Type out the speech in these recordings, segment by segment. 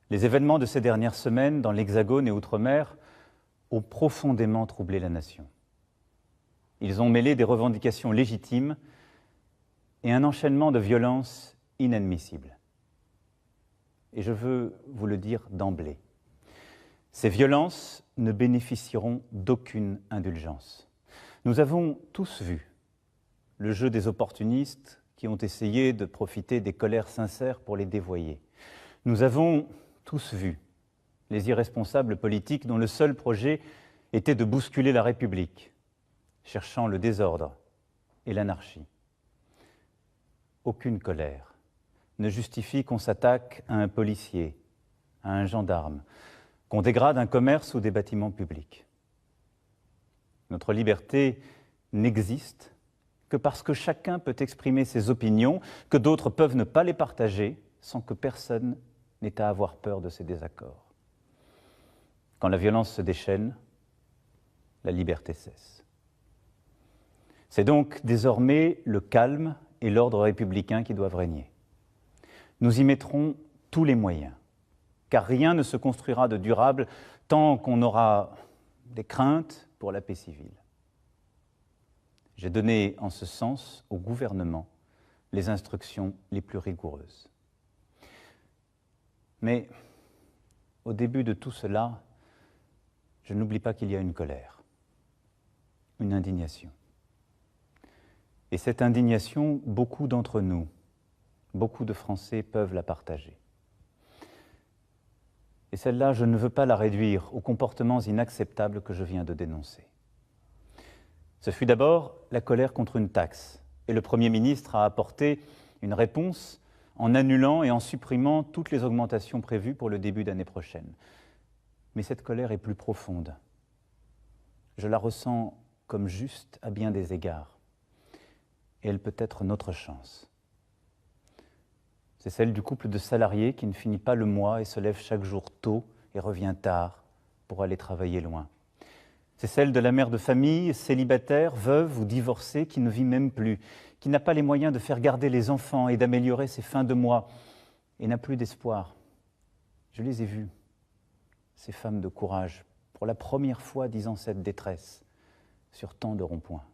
Les événements de ces dernières semaines dans l'Hexagone et Outre-mer ont profondément troublé la nation. Ils ont mêlé des revendications légitimes et un enchaînement de violences inadmissibles. Et je veux vous le dire d'emblée, ces violences ne bénéficieront d'aucune indulgence. Nous avons tous vu le jeu des opportunistes qui ont essayé de profiter des colères sincères pour les dévoyer. Nous avons tous vu les irresponsables politiques dont le seul projet était de bousculer la République, cherchant le désordre et l'anarchie. Aucune colère ne justifie qu'on s'attaque à un policier, à un gendarme, qu'on dégrade un commerce ou des bâtiments publics. Notre liberté n'existe que parce que chacun peut exprimer ses opinions, que d'autres peuvent ne pas les partager, sans que personne n'ait à avoir peur de ses désaccords. Quand la violence se déchaîne, la liberté cesse. C'est donc désormais le calme et l'ordre républicain qui doivent régner. Nous y mettrons tous les moyens, car rien ne se construira de durable tant qu'on aura des craintes pour la paix civile. J'ai donné en ce sens au gouvernement les instructions les plus rigoureuses. Mais au début de tout cela, je n'oublie pas qu'il y a une colère, une indignation. Et cette indignation, beaucoup d'entre nous, beaucoup de Français peuvent la partager. Et celle-là, je ne veux pas la réduire aux comportements inacceptables que je viens de dénoncer. Ce fut d'abord la colère contre une taxe, et le Premier ministre a apporté une réponse en annulant et en supprimant toutes les augmentations prévues pour le début d'année prochaine. Mais cette colère est plus profonde. Je la ressens comme juste à bien des égards. Et elle peut être notre chance. C'est celle du couple de salariés qui ne finit pas le mois et se lève chaque jour tôt et revient tard pour aller travailler loin. C'est celle de la mère de famille, célibataire, veuve ou divorcée, qui ne vit même plus, qui n'a pas les moyens de faire garder les enfants et d'améliorer ses fins de mois, et n'a plus d'espoir. Je les ai vues, ces femmes de courage, pour la première fois disant cette détresse, sur tant de ronds-points.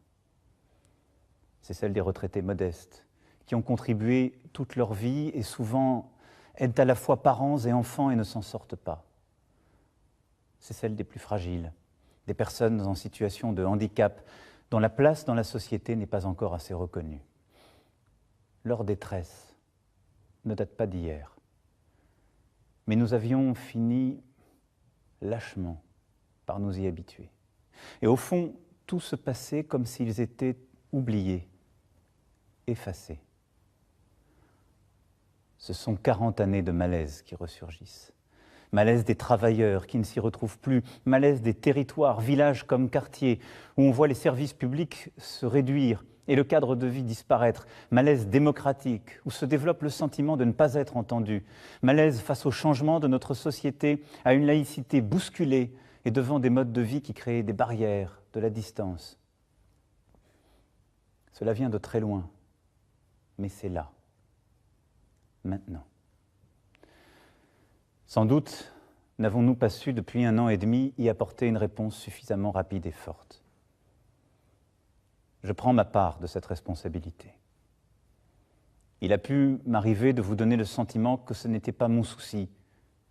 C'est celle des retraités modestes, qui ont contribué toute leur vie et souvent aident à la fois parents et enfants et ne s'en sortent pas. C'est celle des plus fragiles, des personnes en situation de handicap, dont la place dans la société n'est pas encore assez reconnue. Leur détresse ne date pas d'hier. Mais nous avions fini lâchement par nous y habituer. Et au fond, tout se passait comme s'ils étaient oubliés, effacés. Ce sont 40 années de malaise qui ressurgissent. Malaise des travailleurs qui ne s'y retrouvent plus, malaise des territoires, villages comme quartiers, où on voit les services publics se réduire et le cadre de vie disparaître. Malaise démocratique, où se développe le sentiment de ne pas être entendu. Malaise face au changement de notre société, à une laïcité bousculée et devant des modes de vie qui créent des barrières, de la distance. Cela vient de très loin, mais c'est là, maintenant. Sans doute n'avons-nous pas su depuis 1 an et demi y apporter une réponse suffisamment rapide et forte. Je prends ma part de cette responsabilité. Il a pu m'arriver de vous donner le sentiment que ce n'était pas mon souci,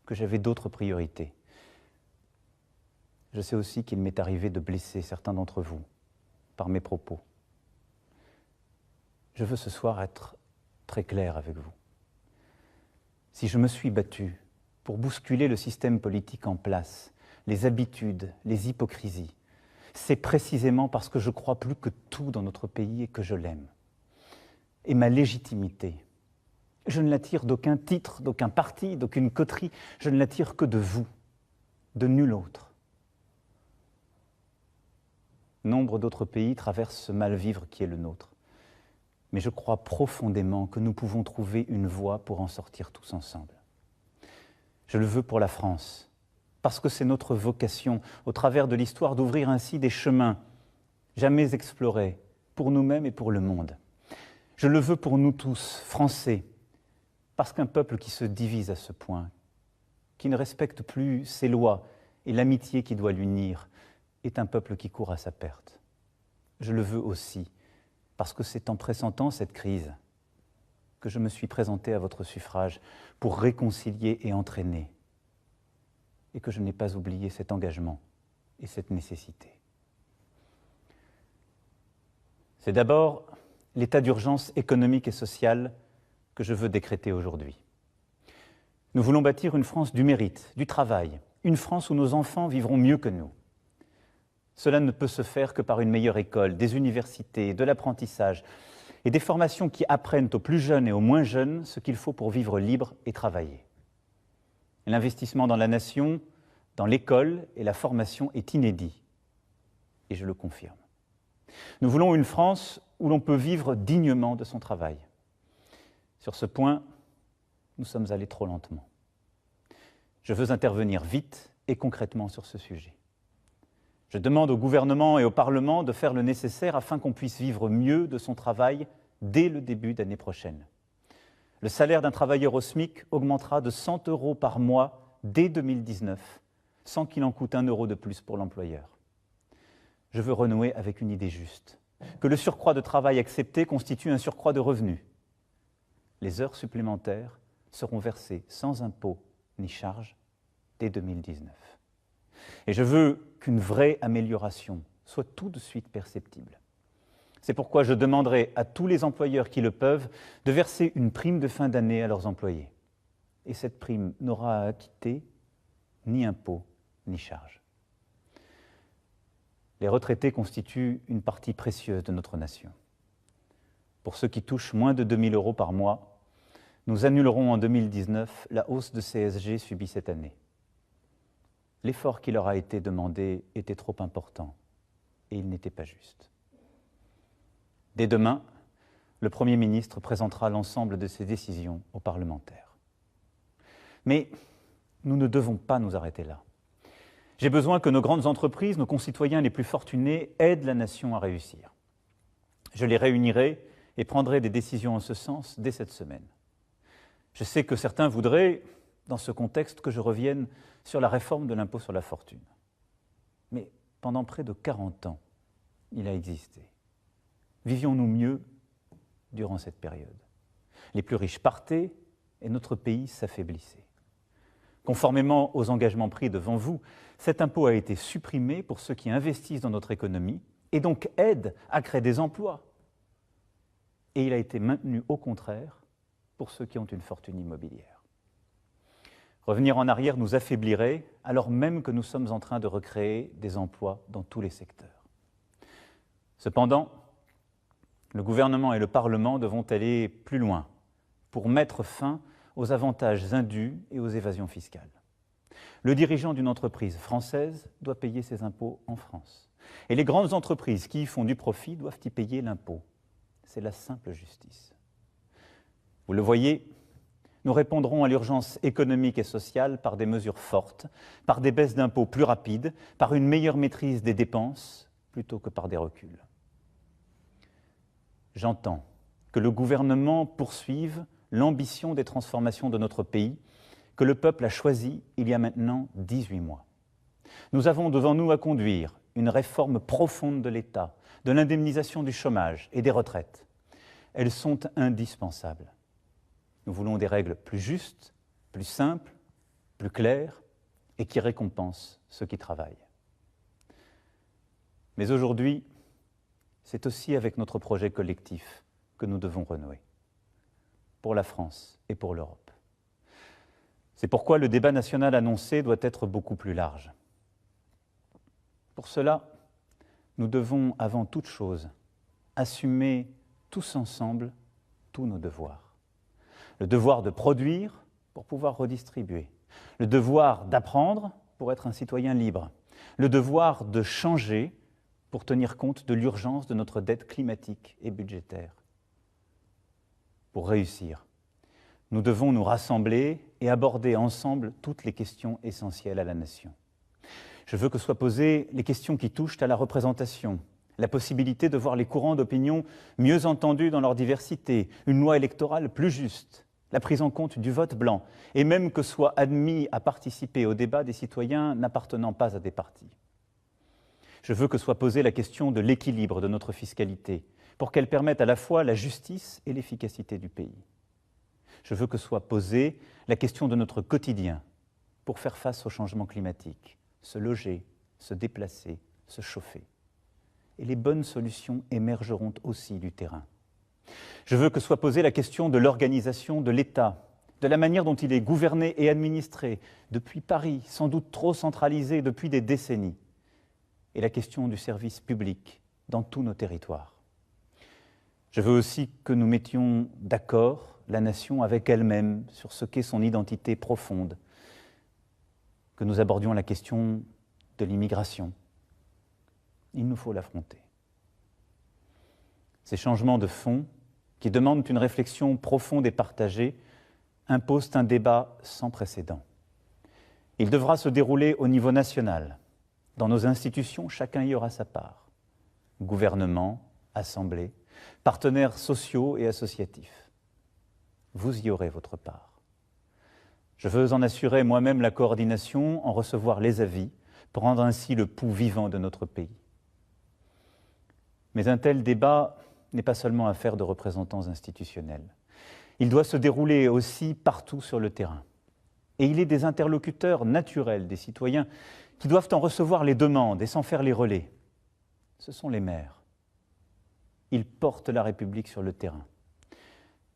que j'avais d'autres priorités. Je sais aussi qu'il m'est arrivé de blesser certains d'entre vous par mes propos. Je veux ce soir être très clair avec vous. Si je me suis battu pour bousculer le système politique en place, les habitudes, les hypocrisies, c'est précisément parce que je crois plus que tout dans notre pays et que je l'aime. Et ma légitimité, je ne la tire d'aucun titre, d'aucun parti, d'aucune coterie, je ne la tire que de vous, de nul autre. Nombre d'autres pays traversent ce mal-vivre qui est le nôtre. Mais je crois profondément que nous pouvons trouver une voie pour en sortir tous ensemble. Je le veux pour la France, parce que c'est notre vocation, au travers de l'histoire, d'ouvrir ainsi des chemins jamais explorés, pour nous-mêmes et pour le monde. Je le veux pour nous tous, Français, parce qu'un peuple qui se divise à ce point, qui ne respecte plus ses lois et l'amitié qui doit l'unir, est un peuple qui court à sa perte. Je le veux aussi, parce que c'est en pressentant cette crise que je me suis présenté à votre suffrage pour réconcilier et entraîner, et que je n'ai pas oublié cet engagement et cette nécessité. C'est d'abord l'état d'urgence économique et sociale que je veux décréter aujourd'hui. Nous voulons bâtir une France du mérite, du travail, une France où nos enfants vivront mieux que nous. Cela ne peut se faire que par une meilleure école, des universités, de l'apprentissage et des formations qui apprennent aux plus jeunes et aux moins jeunes ce qu'il faut pour vivre libre et travailler. L'investissement dans la nation, dans l'école et la formation est inédit, et je le confirme. Nous voulons une France où l'on peut vivre dignement de son travail. Sur ce point, nous sommes allés trop lentement. Je veux intervenir vite et concrètement sur ce sujet. Je demande au gouvernement et au Parlement de faire le nécessaire afin qu'on puisse vivre mieux de son travail dès le début d'année prochaine. Le salaire d'un travailleur au SMIC augmentera de 100 € par mois dès 2019, sans qu'il en coûte 1 € de plus pour l'employeur. Je veux renouer avec une idée juste, que le surcroît de travail accepté constitue un surcroît de revenus. Les heures supplémentaires seront versées sans impôt ni charge dès 2019. Et je veux qu'une vraie amélioration soit tout de suite perceptible. C'est pourquoi je demanderai à tous les employeurs qui le peuvent de verser une prime de fin d'année à leurs employés. Et cette prime n'aura à acquitter ni impôt ni charge. Les retraités constituent une partie précieuse de notre nation. Pour ceux qui touchent moins de 2 000 € par mois, nous annulerons en 2019 la hausse de CSG subie cette année. L'effort qui leur a été demandé était trop important et il n'était pas juste. Dès demain, le Premier ministre présentera l'ensemble de ses décisions aux parlementaires. Mais nous ne devons pas nous arrêter là. J'ai besoin que nos grandes entreprises, nos concitoyens les plus fortunés, aident la nation à réussir. Je les réunirai et prendrai des décisions en ce sens dès cette semaine. Je sais que certains voudraient, dans ce contexte, que je revienne sur la réforme de l'impôt sur la fortune. Mais pendant près de 40 ans, il a existé. Vivions-nous mieux durant cette période? Les plus riches partaient et notre pays s'affaiblissait. Conformément aux engagements pris devant vous, cet impôt a été supprimé pour ceux qui investissent dans notre économie et donc aident à créer des emplois. Et il a été maintenu au contraire pour ceux qui ont une fortune immobilière. Revenir en arrière nous affaiblirait alors même que nous sommes en train de recréer des emplois dans tous les secteurs. Cependant, le gouvernement et le Parlement devront aller plus loin pour mettre fin aux avantages indus et aux évasions fiscales. Le dirigeant d'une entreprise française doit payer ses impôts en France. Et les grandes entreprises qui y font du profit doivent y payer l'impôt. C'est la simple justice. Vous le voyez, nous répondrons à l'urgence économique et sociale par des mesures fortes, par des baisses d'impôts plus rapides, par une meilleure maîtrise des dépenses, plutôt que par des reculs. J'entends que le gouvernement poursuive l'ambition des transformations de notre pays que le peuple a choisi il y a maintenant 18 mois. Nous avons devant nous à conduire une réforme profonde de l'État, de l'indemnisation du chômage et des retraites. Elles sont indispensables. Nous voulons des règles plus justes, plus simples, plus claires et qui récompensent ceux qui travaillent. Mais aujourd'hui, c'est aussi avec notre projet collectif que nous devons renouer, pour la France et pour l'Europe. C'est pourquoi le débat national annoncé doit être beaucoup plus large. Pour cela, nous devons avant toute chose assumer tous ensemble tous nos devoirs. Le devoir de produire pour pouvoir redistribuer, le devoir d'apprendre pour être un citoyen libre, le devoir de changer pour tenir compte de l'urgence de notre dette climatique et budgétaire. Pour réussir, nous devons nous rassembler et aborder ensemble toutes les questions essentielles à la nation. Je veux que soient posées les questions qui touchent à la représentation, la possibilité de voir les courants d'opinion mieux entendus dans leur diversité, une loi électorale plus juste, la prise en compte du vote blanc, et même que soient admis à participer au débat des citoyens n'appartenant pas à des partis. Je veux que soit posée la question de l'équilibre de notre fiscalité, pour qu'elle permette à la fois la justice et l'efficacité du pays. Je veux que soit posée la question de notre quotidien, pour faire face au changement climatique, se loger, se déplacer, se chauffer. Et les bonnes solutions émergeront aussi du terrain. Je veux que soit posée la question de l'organisation de l'État, de la manière dont il est gouverné et administré, depuis Paris, sans doute trop centralisé depuis des décennies, et la question du service public dans tous nos territoires. Je veux aussi que nous mettions d'accord la nation avec elle-même sur ce qu'est son identité profonde, que nous abordions la question de l'immigration. Il nous faut l'affronter. Ces changements de fond, qui demandent une réflexion profonde et partagée, imposent un débat sans précédent. Il devra se dérouler au niveau national. Dans nos institutions, chacun y aura sa part. Gouvernement, assemblée, partenaires sociaux et associatifs. Vous y aurez votre part. Je veux en assurer moi-même la coordination, en recevoir les avis, pour rendre ainsi le pouls vivant de notre pays. Mais un tel débat n'est pas seulement affaire de représentants institutionnels. Il doit se dérouler aussi partout sur le terrain. Et il est des interlocuteurs naturels des citoyens qui doivent en recevoir les demandes et s'en faire les relais. Ce sont les maires. Ils portent la République sur le terrain.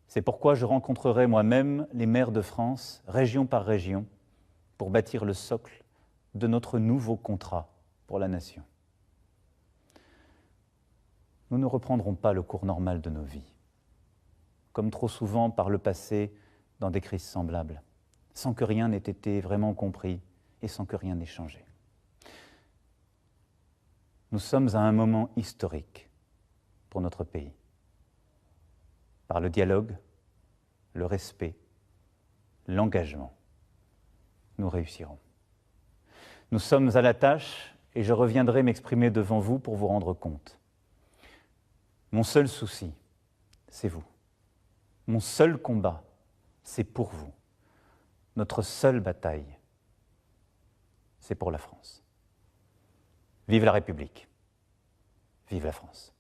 C'est pourquoi je rencontrerai moi-même les maires de France, région par région, pour bâtir le socle de notre nouveau contrat pour la nation. Nous ne reprendrons pas le cours normal de nos vies, comme trop souvent par le passé dans des crises semblables, sans que rien n'ait été vraiment compris et sans que rien n'ait changé. Nous sommes à un moment historique pour notre pays. Par le dialogue, le respect, l'engagement, nous réussirons. Nous sommes à la tâche et je reviendrai m'exprimer devant vous pour vous rendre compte. Mon seul souci, c'est vous. Mon seul combat, c'est pour vous. Notre seule bataille, c'est pour la France. Vive la République. Vive la France.